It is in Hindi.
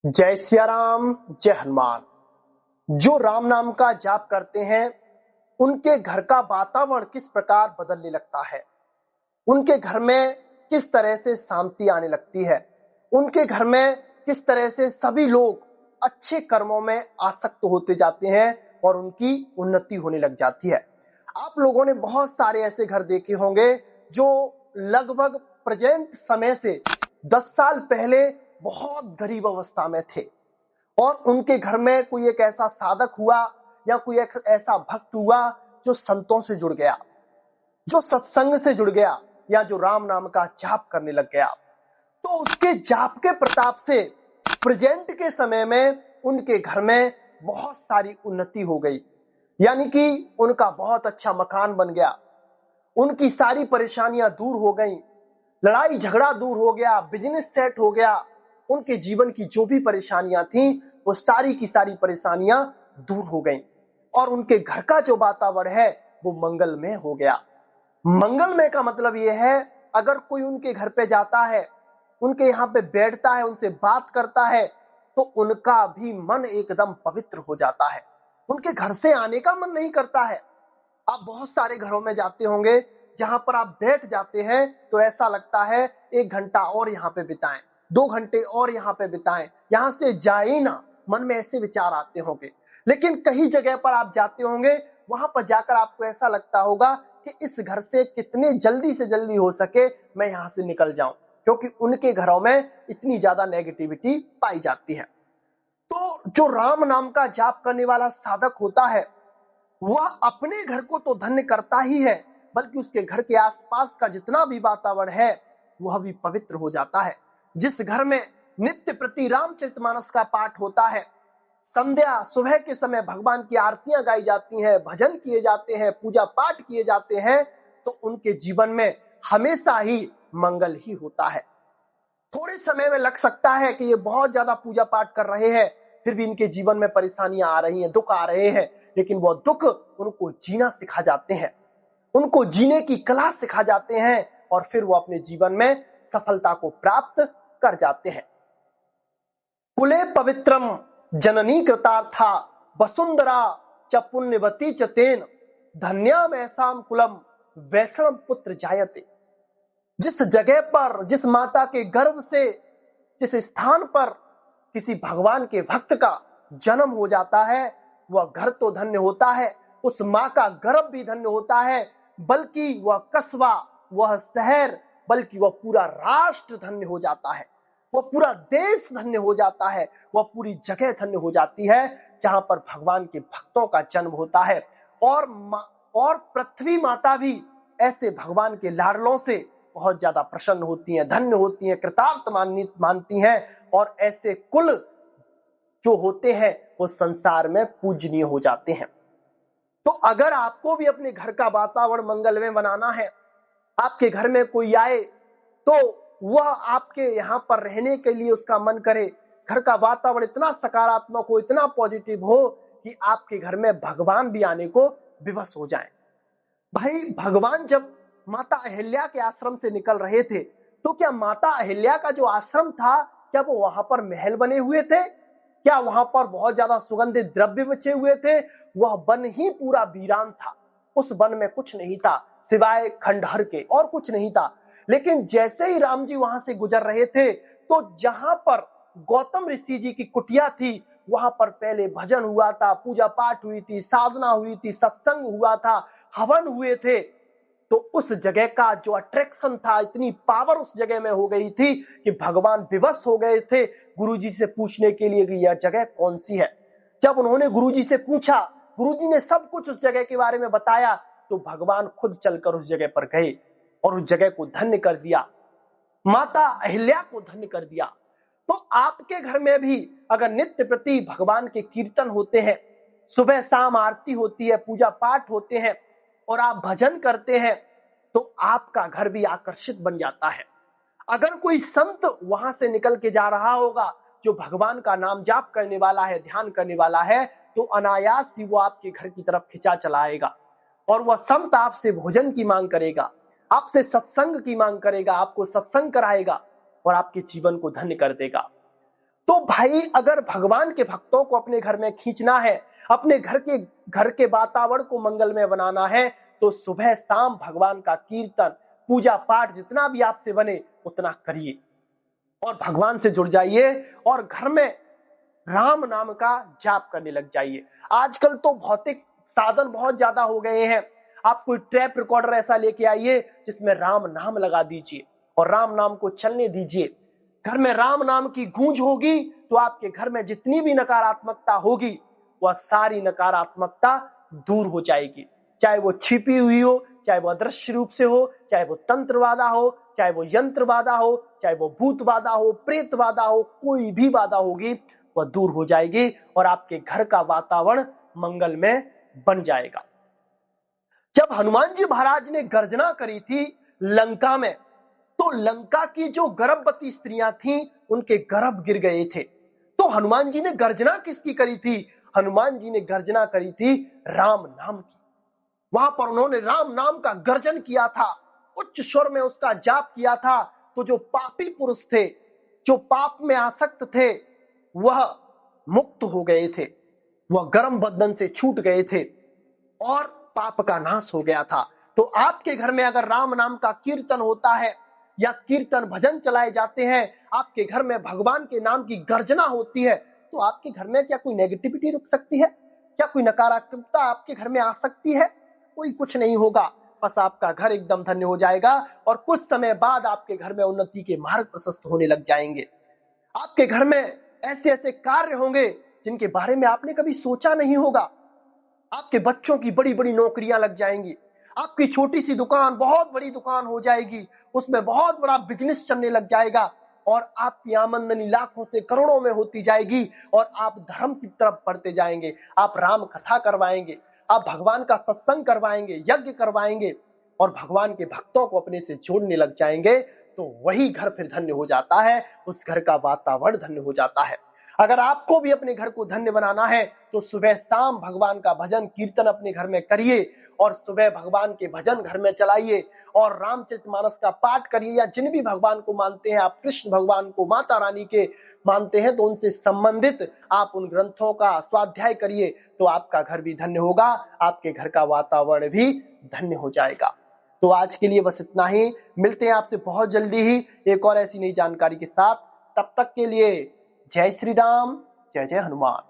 जय सिया राम, जय हनुमान। जो राम नाम का जाप करते हैं उनके घर का वातावरण किस प्रकार बदलने लगता है, उनके घर में किस तरह से शांति आने लगती है, उनके घर में किस तरह से सभी लोग अच्छे कर्मों में आसक्त होते जाते हैं और उनकी उन्नति होने लग जाती है। आप लोगों ने बहुत सारे ऐसे घर देखे होंगे जो लगभग प्रेजेंट समय से 10 साल पहले बहुत गरीब अवस्था में थे और उनके घर में कोई एक ऐसा साधक हुआ या कोई एक ऐसा भक्त हुआ जो संतों से जुड़ गया, जो सत्संग से जुड़ गया या जो राम नाम का जाप करने लग गया, तो उसके जाप के प्रताप से प्रेजेंट के समय में उनके घर में बहुत सारी उन्नति हो गई। यानी कि उनका बहुत अच्छा मकान बन गया, उनकी सारी परेशानियां दूर हो गई, लड़ाई झगड़ा दूर हो गया, बिजनेस सेट हो गया, उनके जीवन की जो भी परेशानियां थी वो सारी की सारी परेशानियां दूर हो गईं और उनके घर का जो वातावरण है वो मंगलमय हो गया। मंगलमय का मतलब यह है, अगर कोई उनके घर पे जाता है, उनके यहाँ पे बैठता है, उनसे बात करता है तो उनका भी मन एकदम पवित्र हो जाता है, उनके घर से आने का मन नहीं करता है। आप बहुत सारे घरों में जाते होंगे जहां पर आप बैठ जाते हैं तो ऐसा लगता है 1 घंटा और यहाँ पे बिताएं, 2 घंटे और यहाँ पे बिताएं, यहाँ से जाए ना, मन में ऐसे विचार आते होंगे। लेकिन कई जगह पर आप जाते होंगे, वहां पर जाकर आपको ऐसा लगता होगा कि इस घर से कितने जल्दी से जल्दी हो सके मैं यहाँ से निकल जाऊं, क्योंकि उनके घरों में इतनी ज्यादा नेगेटिविटी पाई जाती है। तो जो राम नाम का जाप करने वाला साधक होता है वह अपने घर को तो धन्य करता ही है, बल्कि उसके घर के आसपास का जितना भी वातावरण है वह भी पवित्र हो जाता है। जिस घर में नित्य प्रति रामचरितमानस का पाठ होता है, संध्या सुबह के समय भगवान की आरतियां गाई जाती हैं, भजन किए जाते हैं, पूजा पाठ किए जाते हैं, तो उनके जीवन में हमेशा ही मंगल ही होता है। थोड़े समय में लग सकता है कि ये बहुत ज्यादा पूजा पाठ कर रहे हैं, फिर भी इनके जीवन में परेशानियां आ रही हैं, दुख आ रहे हैं, लेकिन वो दुख उनको जीना सिखा जाते हैं, उनको जीने की कला सिखा जाते हैं और फिर वो अपने जीवन में सफलता को प्राप्त कर जाते हैं। कुले पवित्रम जननी कृतार्था वसुंधरा च पुण्यवती च तेन धन्याम ऐसाम कुलम वैष्णव पुत्र जायते। जिस जगह पर, जिस माता के गर्भ से, जिस स्थान पर किसी भगवान के भक्त का जन्म हो जाता है वह घर तो धन्य होता है, उस माँ का गर्भ भी धन्य होता है, बल्कि वह कस्बा, वह शहर, बल्कि वह पूरा राष्ट्र धन्य हो जाता है, वह पूरा देश धन्य हो जाता है, वह पूरी जगह धन्य हो जाती है जहां पर भगवान के भक्तों का जन्म होता है। और पृथ्वी माता भी ऐसे भगवान के लाडलों से बहुत ज्यादा प्रसन्न होती हैं, धन्य होती हैं, कृतार्थ मानती हैं और ऐसे कुल जो होते हैं वो संसार में पूजनीय हो जाते हैं। तो अगर आपको भी अपने घर का वातावरण मंगलमय बनाना है, आपके घर में कोई आए तो वह आपके यहाँ पर रहने के लिए उसका मन करे, घर का वातावरण इतना सकारात्मक हो, इतना पॉजिटिव हो कि आपके घर में भगवान भी आने को विवश हो जाएं। भाई, भगवान जब माता अहिल्या के आश्रम से निकल रहे थे तो क्या माता अहिल्या का जो आश्रम था, क्या वो वहां पर महल बने हुए थे? क्या वहां पर बहुत ज्यादा सुगंधित द्रव्य बचे हुए थे? वह वन ही पूरा वीरान था, उस वन में कुछ नहीं था सिवाय खंडहर के, और कुछ नहीं था। लेकिन जैसे ही राम जी वहां से गुजर रहे थे तो जहां पर गौतम ऋषि जी की कुटिया थी वहां पर पहले भजन हुआ था, पूजा पाठ हुई थी, साधना हुई थी, सत्संग हुआ था, हवन हुए थे। तो उस जगह का जो अट्रैक्शन था, इतनी पावर उस जगह में हो गई थी कि भगवान विवश हो गए थे गुरुजी से पूछने के लिए कि यह जगह कौन सी है। जब उन्होंने गुरुजी से पूछा, गुरुजी ने सब कुछ उस जगह के बारे में बताया, तो भगवान खुद चलकर उस जगह पर गए और उस जगह को धन्य कर दिया, माता अहिल्या को धन्य कर दिया। तो आपके घर में भी अगर नित्य प्रति भगवान के कीर्तन होते हैं, सुबह शाम आरती होती है, पूजा पाठ होते हैं और आप भजन करते हैं, तो आपका घर भी आकर्षित बन जाता है। अगर कोई संत वहां से निकल के जा रहा होगा जो भगवान का नाम जाप करने वाला है, ध्यान करने वाला है, तो अनायास ही वो आपके घर की तरफ खिंचा चलाएगा और वह संत आपसे भोजन की मांग करेगा, आपसे सत्संग की मांग करेगा, आपको सत्संग कराएगा और आपके जीवन को धन्य कर देगा। तो भाई अगर भगवान के भक्तों को अपने घर में खींचना है, अपने घर के वातावरण को मंगलमय बनाना है, तो सुबह शाम भगवान का कीर्तन, पूजा पाठ जितना भी आपसे बने उतना करिए और भगवान से जुड़ जाइए और घर में राम नाम का जाप करने लग जाइए। आजकल तो भौतिक साधन बहुत ज्यादा हो गए हैं। आप कोई टैप रिकॉर्डर ऐसा लेके आइए जिसमें राम नाम लगा दीजिए और राम नाम को चलने दीजिए। घर में राम नाम की गूंज होगी तो आपके घर में जितनी भी नकारात्मकता होगी वह सारी नकारात्मकता दूर हो जाएगी, चाहे वो छिपी हुई हो, चाहे वो अदृश्य रूप से हो, चाहे वो तंत्र बाधा हो, चाहे वो यंत्र बाधा हो, चाहे वो भूत बाधा हो, प्रेत बाधा हो, कोई भी बाधा होगी वह दूर हो जाएगी और आपके घर का वातावरण मंगलमय बन जाएगा। जब हनुमान जी महाराज ने गर्जना करी थी लंका में, तो लंका की जो गर्भवती स्त्रियां थीं उनके गर्भ गिर गए थे। तो हनुमान जी ने गर्जना किसकी करी थी? हनुमान जी ने गर्जना करी थी राम नाम की। वहां पर उन्होंने राम नाम का गर्जन किया था, उच्च स्वर में उसका जाप किया था। तो जो पापी पुरुष थे, जो पाप में आसक्त थे, वह मुक्त हो गए थे, वह गर्म बंधन से छूट गए थे और पाप का नाश हो गया था। तो आपके घर में अगर राम नाम का कीर्तन होता है या कीर्तन भजन चलाए जाते हैं, आपके घर में भगवान के नाम की गर्जना होती है, तो आपके घर में क्या कोई नेगेटिविटी रुक सकती है? क्या कोई नकारात्मकता आपके घर में आ सकती है? कोई कुछ नहीं होगा। बस आपका घर एकदम धन्य हो जाएगा और कुछ समय बाद आपके घर में उन्नति के मार्ग प्रशस्त होने लग जाएंगे। आपके घर में ऐसे ऐसे कार्य होंगे जिनके बारे में आपने कभी सोचा नहीं होगा। आपके बच्चों की बड़ी बड़ी नौकरियां लग जाएंगी, आपकी छोटी सी दुकान बहुत बड़ी दुकान हो जाएगी, उसमें बहुत बड़ा बिजनेस चलने लग जाएगा और आपकी आमदनी लाखों से करोड़ों में होती जाएगी और आप धर्म की तरफ बढ़ते जाएंगे। आप राम कथा करवाएंगे, आप भगवान का सत्संग करवाएंगे, यज्ञ करवाएंगे और भगवान के भक्तों को अपने से जोड़ने लग जाएंगे। तो वही घर फिर धन्य हो जाता है, उस घर का वातावरण धन्य हो जाता है। अगर आपको भी अपने घर को धन्य बनाना है तो सुबह शाम भगवान का भजन कीर्तन अपने घर में करिए और सुबह भगवान के भजन घर में चलाइए और रामचरितमानस का पाठ करिए। या जिन भी भगवान को मानते हैं, आप कृष्ण भगवान को, माता रानी के मानते हैं, तो उनसे संबंधित आप उन ग्रंथों का स्वाध्याय करिए, तो आपका घर भी धन्य होगा, आपके घर का वातावरण भी धन्य हो जाएगा। तो आज के लिए बस इतना ही। मिलते हैं आपसे बहुत जल्दी ही एक और ऐसी नई जानकारी के साथ। तब तक के लिए जय श्री राम, जय जय हनुमान।